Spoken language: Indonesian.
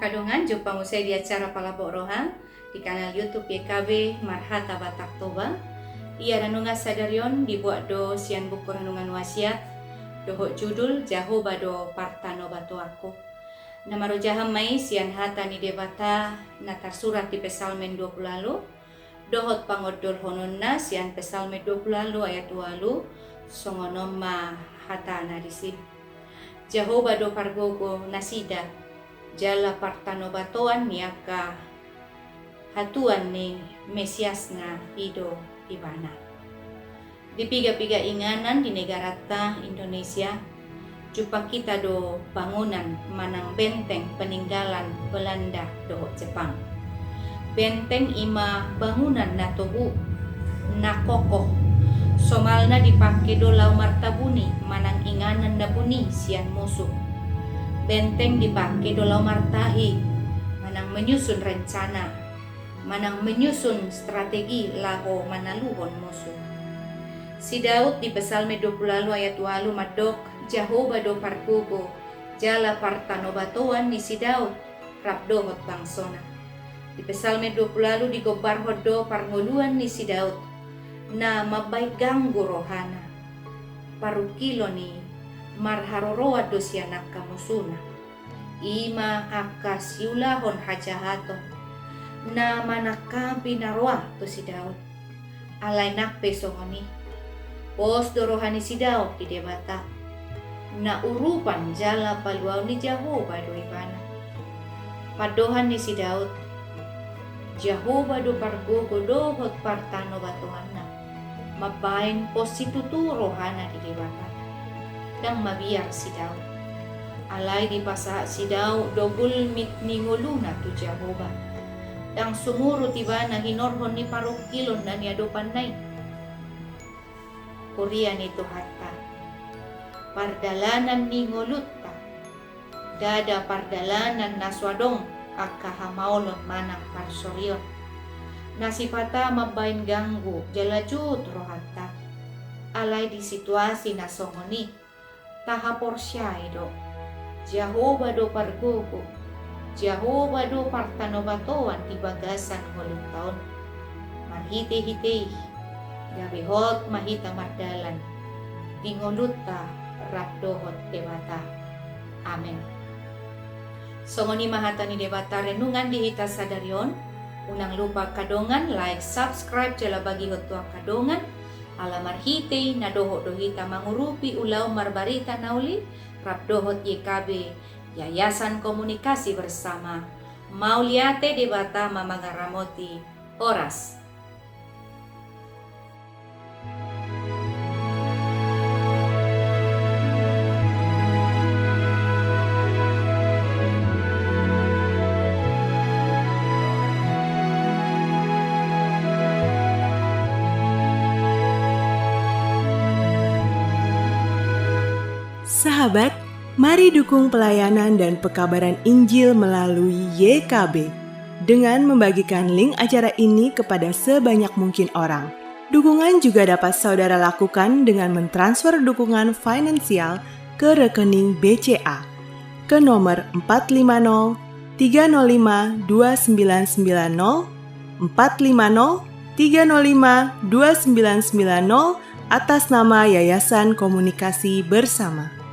Kadongan jumpa saya di acara Palabok Rohan di kanal YouTube YKB Marhata Batak Toba. Ia ranunga sadarion dibuat do sian buku renungan wasiat dohok judul Jaho Bado Partano Bato Aku. Nama rojaham mai sian hata ni debata natar surat di Pesalmen 20 lalu dohot pangodol hononna sian Pesalmen 20 lalu ayat 2 lalu songonoma hata narisi. Jaho Bado Pargogo Nasida Jala partano batoan niaka hatuan ni Mesias na ido ibana. Di piga-piga inganan di negara ta Indonesia, jumpa kita do bangunan manang benteng peninggalan Belanda do Jepang. Benteng ima bangunan na tobu na kokoh. Somalna dipakai do lau martabuni manang inganan na buni sian musuh. Benteng dipakai dolau martahi, manang menyusun rencana, manang menyusun strategi laho manaluhon musuh. Si Daud di Pesalme 20 lalu ayat 2 lalu madok Jaho Bado Pargogo jala partano batoan ni si Daud rabdohot bangsona. Di Pesalme 20 lalu digobar hodo parngoluan ni si Daud na mabay ganggu rohana parukilo ni marharoroa dosianak kamusuna ima akasiulahon hajahato na manakabi narwa to si Daud alay nakpe songoni pos dorohani si Daud di debata na urupan jala paluaw ni Jahoba do ibana padohan ni si Daud Jahoba do Pargogo dohot partano batuanna mabain pos situturo hana di debata dang mabiyak si Daud. Alay di pasa si Daud dobul mit ninguluna tu Jahoba. Dang sumuro tiba na hinorhon ni parukilon na niado panay. Kurian ito hatta. Pardalanan ningulutta. Dada pardalanan naswadong akahamaolon manang parsoryon. Nasipata mabain ganggu jalajut rohatta. Alay di situasi na songoni. Tahapor siya do Jahoba do Pargogo Jahoba do partano batoan di bagasan hulong taon marhite-hite gabihot mahita mardalan dingoluta rabdohot debata. Amen. Songoni mahata ni debata renungan di hita sadarion unang lupa kadongan like subscribe jala bagi hotua kadongan alamar hite na dohot dohita mangurupi ulaw marbarita nauli rabdohot YKB Yayasan Komunikasi Bersama Mauliate debata mamangaramoti oras. Sahabat, mari dukung pelayanan dan pekabaran Injil melalui YKB dengan membagikan link acara ini kepada sebanyak mungkin orang. Dukungan juga dapat saudara lakukan dengan mentransfer dukungan finansial ke rekening BCA ke nomor 450 305 2990 450 305 2990 atas nama Yayasan Komunikasi Bersama.